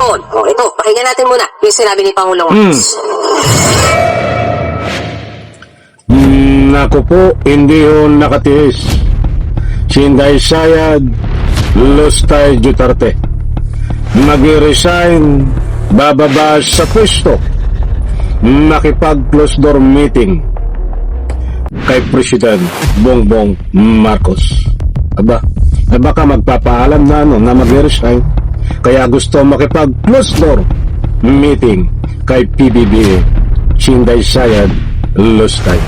Oh, ito, pakinggan natin muna yung sinabi ni Pangulong Marcos. Naku po, hindi yun nakatiis. Si Inday Sayad Lustay Duterte mag-resign, bababa sa pwesto, makipag-close door meeting kay President Bongbong Marcos. Baka magpapaalam na na mag-resign, kaya gusto makipag-close door meeting kay PBBM, si Inday Sayad Lustay.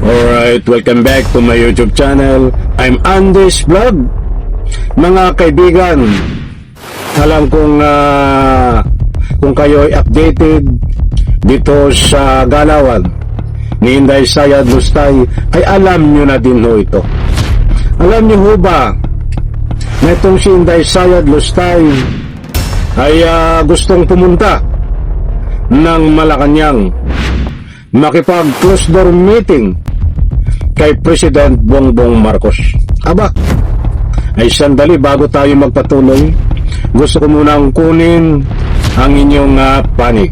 Alright, welcome back to my YouTube channel. I'm Andy's Vlog. Mga kaibigan, alam kong kung kayo ay updated dito sa galawan ni Inday Sayad Lustay, ay alam nyo na din ho ito. Alam nyo ho ba na itong si Inday Sayad Lustay ay gustong pumunta ng Malacanang, makipag-close door meeting kay President Bongbong Marcos. Ay sandali, bago tayo magpatuloy, gusto ko munang kunin ang inyong panig.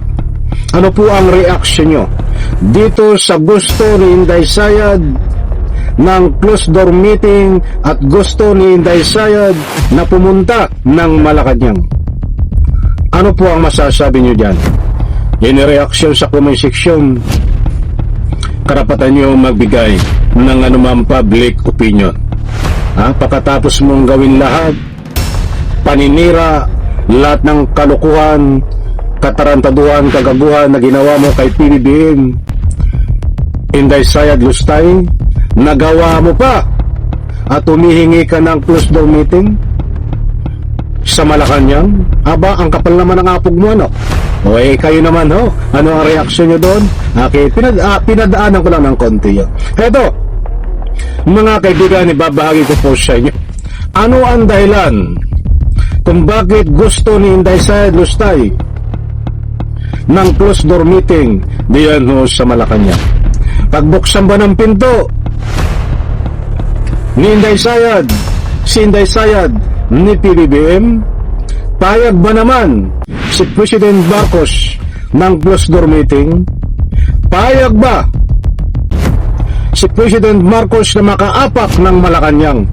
Ano po ang reaksyon nyo dito sa gusto ni Inday Sayad ng close door meeting at gusto ni Inday Sayad na pumunta ng Malacanang? Ano po ang masasabi nyo dyan? Reaksyon sa comment section. Karapatan nyo magbigay ng anumang public opinion. Pagkatapos mong gawin lahat, paninira, lahat ng kalukuhan, katarantaduhan, kagaguhan na ginawa mo kay PBBM, Inday Sayad Lustay, nagawa mo pa at humihingi ka ng close door meeting sa Malacanang? Ang kapal naman ng apog mo, ano? Kayo naman ho, ano ang reaksyon nyo doon? Okay, pinadaanan ko lang ng konti yun. Eto, mga kaibigan, ibabahagi ko po sa inyo. Ano ang dahilan kung bakit gusto ni Inday Sayad Lustay ng close door meeting diyan ho sa Malacanang? Pagbuksan ba ng pinto ni Inday Sayad, si Inday Sayad ni PBBM, payag ba naman si President Marcos ng close door meeting? Payag ba si President Marcos na makaapak ng Malacanang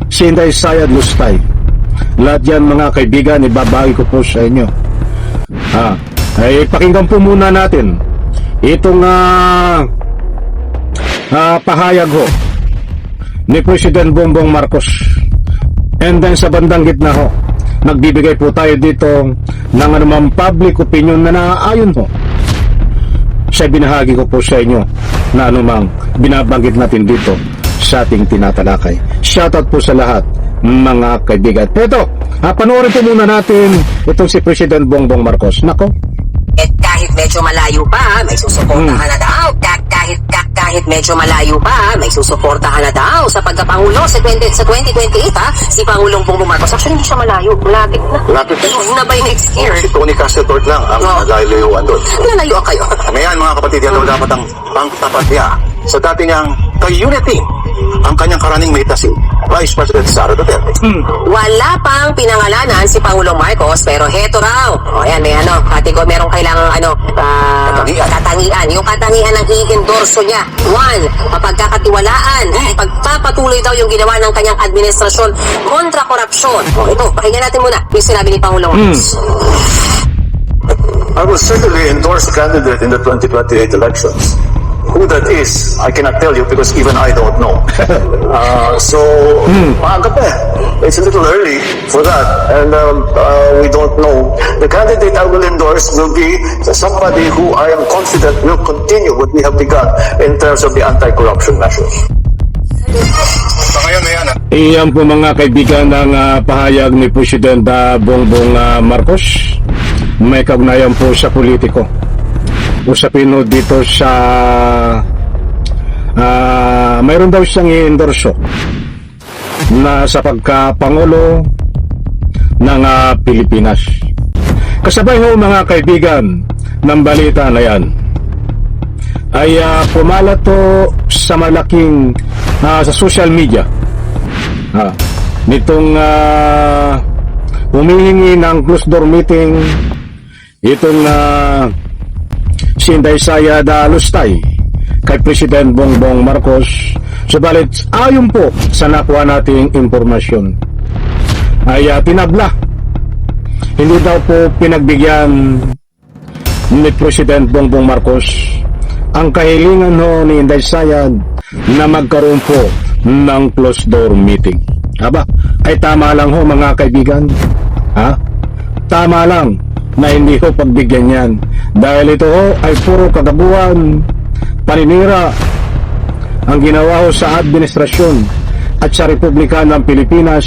si Inday Sayad Lustay? Lahat yan, mga kaibigan, ibabagi ko po sa inyo. Ay pakinggan po muna natin itong pahayag ho ni President Bongbong Marcos, and then sa bandang gitna ho, magbibigay po tayo dito ng anumang public opinion na naaayon ho sa binahagi ko po sa inyo na anumang binabanggit natin dito sa ating tinatalakay. Shoutout po sa lahat, mga kaibigan. Ito, panoorin po muna natin itong si President Bongbong Marcos. Nako, Kahit medyo malayo pa, may susuportahan na daw. Kahit medyo malayo pa, may susuportahan na daw sa pagkapangulo sa 2028 si Pangulong Bongbong Marcos. Actually, hindi siya malayo. Malapit na. Malapit na. Yun na ba yung next year? Si Tony Castleton lang ang nalalayuan doon. Nalayo kayo. Ngayon, mga kapatid, yan daw dapat ang pangtapat niya sa dati niyang ka-unity ang kanyang karaning metasin, Vice President Sara Duterte. Wala pang pinangalanan si Pangulong Marcos, pero heto raw. Ayan, may merong kailangang katangian. Yung katangian ng i-endorso niya. 1, mapagkakatiwalaan. Pagpapatuloy daw yung ginawa ng kanyang administrasyon kontra korupsyon. Ito, pakinggan natin muna yung sinabi ni Pangulong Marcos. I will certainly endorse a candidate in the 2028 elections. Who that is, I cannot tell you because even I don't know. Maaga pa. It's a little early for that, and we don't know. The candidate I will endorse will be somebody who I am confident will continue what we have begun in terms of the anti-corruption measures. iyan po mga kaibigan ng pahayag ni President Bongbong Marcos. May kaugnayan po sa politiko. Usapin ho dito sa mayroon daw siyang i-endorso na sa pagkapangulo ng Pilipinas. Kasabay ho mga kaibigan ng balita na yan ay pumalat to sa malaking sa social media nitong humihingi ng closed door meeting itong si Inday Sayad Lustay kay President Bongbong Marcos. Subalit ayon po sa nakuha nating impormasyon ay tinabla. Hindi daw po pinagbigyan ni President Bongbong Marcos ang kahilingan ho ni Inday Sayad na magkaroon po ng closed door meeting. Aba, ay tama lang ho mga kaibigan. Tama lang na hindi ho pagbigyan yan. Dahil ito ho ay puro kagabuhan, paninira ang ginawa ho sa administrasyon at sa Republika ng Pilipinas.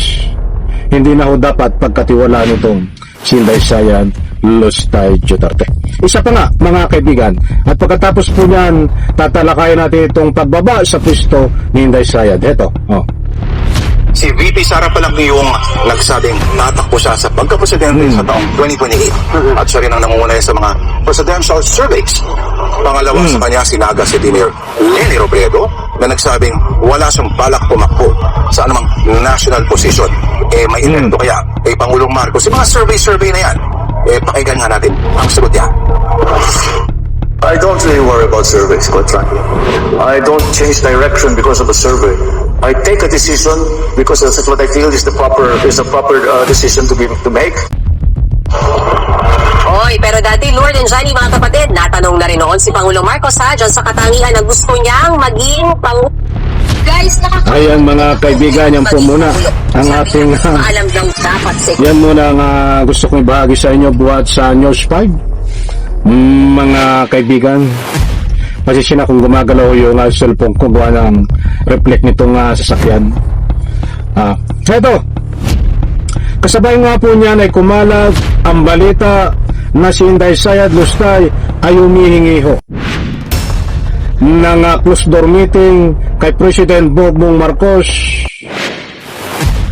Hindi na ho dapat pagkatiwalaan itong si Inday Sayad Lustay Duterte. Isa pa nga mga kaibigan, at pagkatapos po niyan tatalakayan natin itong pagbaba sa pwesto ni Inday Sayad. Ito, Si VP Sara pa lang yung nagsabing tatakbo siya sa pagka-presidente sa taong 2028 at siya rin ang nangungunay sa mga presidential surveys. Pangalawa sa kanya sinaga si Premier Leni Robredo na nagsabing wala siyang balak pumakbo sa anumang national position. May intento kaya kay Pangulong Marcos. Yung mga survey na yan, pakinggan nga natin ang sagot niya. I don't really worry about surveys, quite frankly. I don't change direction because of a survey. I take a decision because that's what I feel is the proper decision to make. Oy, pero dati Lord and Johnny mga kapatid, natanong na rin noon si Pangulong Marcos dyan sa katangian na gusto niyang maging Guys, ayan mga kaibigan, yan po muna ang ating alam daw dapat yan muna ang gusto kong ibahagi sa inyo buhat sa News 5. Mga kaibigan, pasensya na kung gumagalaw yung cellphone ko gawa ng reflect nitong sasakyan. Ito, kasabay nga po niyan ay kumalat ang balita na si Inday Sayad Lustay ay humihingi ho ng closed door meeting kay President Bongbong Marcos.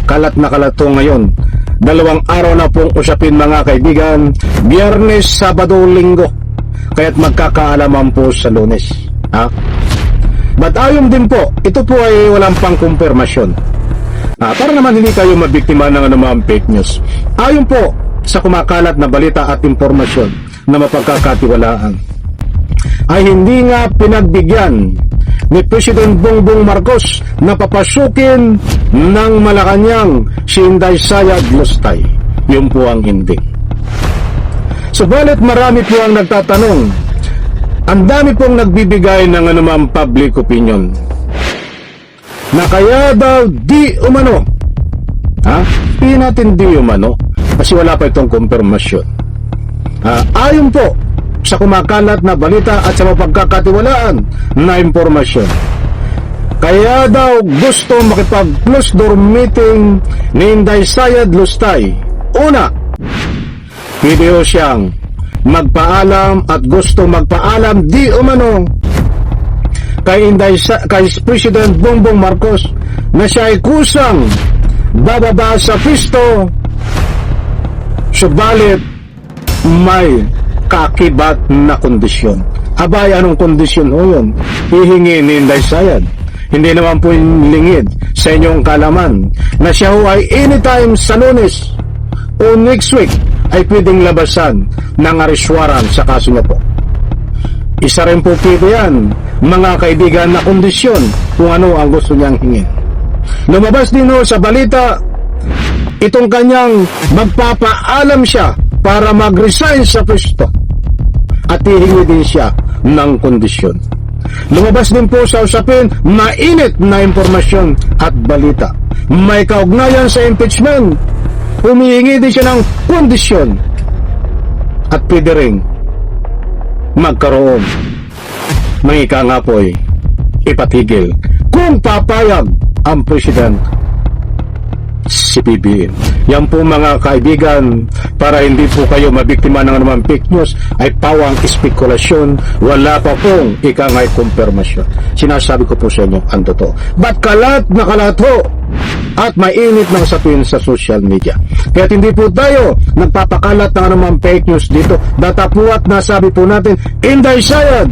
Kalat na kalat to ngayon. 2 araw na pong usapin mga kaibigan, Biyernes, Sabado, Linggo, kaya't magkakaalaman po sa Lunes. But ayon din po, ito po ay walang pang kumpirmasyon. Para naman hindi kayo mabiktima ng anumang fake news. Ayon po sa kumakalat na balita at impormasyon na mapagkakatiwalaan, ay hindi nga pinagbigyan ni President Bongbong Marcos na papasukin ng Malacanang si Inday Sayad Lustay. Yun po ang hindi. Subalit marami po ang nagtatanong, ang dami pong nagbibigay ng anumang public opinion na kaya daw di umano. Hindi natin di umano kasi wala pa itong kumpirmasyon. Ayon po sa kumakalat na balita at sa mapagkakatiwalaan na impormasyon, kaya daw gusto makipag-closed door meeting ni Inday Sayad Lustay. Una, video siyang magpaalam at gusto magpaalam di umano kay President Bongbong Marcos na siya ay kusang bababa sa pisto, subalit may kakibat na kondisyon. Abay, anong kondisyon ho yun? Hihingi ni Inday Sayad. Hindi naman po lingid sa inyong kalaman na siya ho ay anytime sa Lunes o next week ay pwedeng labasan ng arrest warrant sa kaso niya po. Isa rin po pwede yan, mga kaibigan, na kondisyon kung ano ang gusto niyang hingin. Lumabas din ho sa balita itong kanyang magpapaalam siya para mag-resign sa pwesto at hihingi din siya ng kondisyon. Lumabas din po sa usapin mainit na impormasyon at balita. May kaugnayan sa impeachment. Humihingi din siya ng kondisyon at pwede rin magkaroon ng ika nga po ipatigil kung papayag ang President si PBBM. Yan po mga kaibigan, para hindi po kayo mabiktima ng anumang fake news, ay pawang espekulasyon, wala pa pong ikangay kumpirmasyon. Sinasabi ko po sa inyo ang totoo. Ba't kalat na kalat ho at mainit ng usapin sa social media? Kaya hindi po tayo nagpapakalat ng anumang fake news dito. Datapuat na sabi po natin, Inday Sayad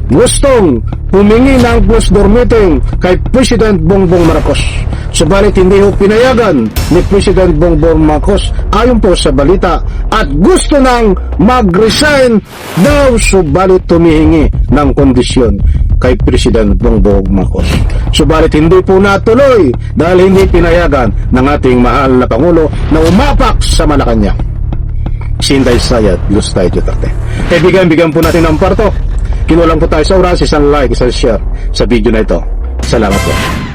gustong humingi ng closed door meeting kay President Bongbong Marcos. Subalit hindi ho pinayagan ni President Bongbong Marcos ayon po sa balita at gusto nang mag-resign daw, subalit tumihingi ng kondisyon kay President Bongbong Marcos. Subalit hindi po natuloy dahil hindi pinayagan ng ating mahal na Pangulo na umapak sa Malacanang. Sinday Sayad, Lustay Duterte. Bigyan po natin ng parto. Kinulang po tayo sa oras, isang like, isang share sa video na ito. Salamat po.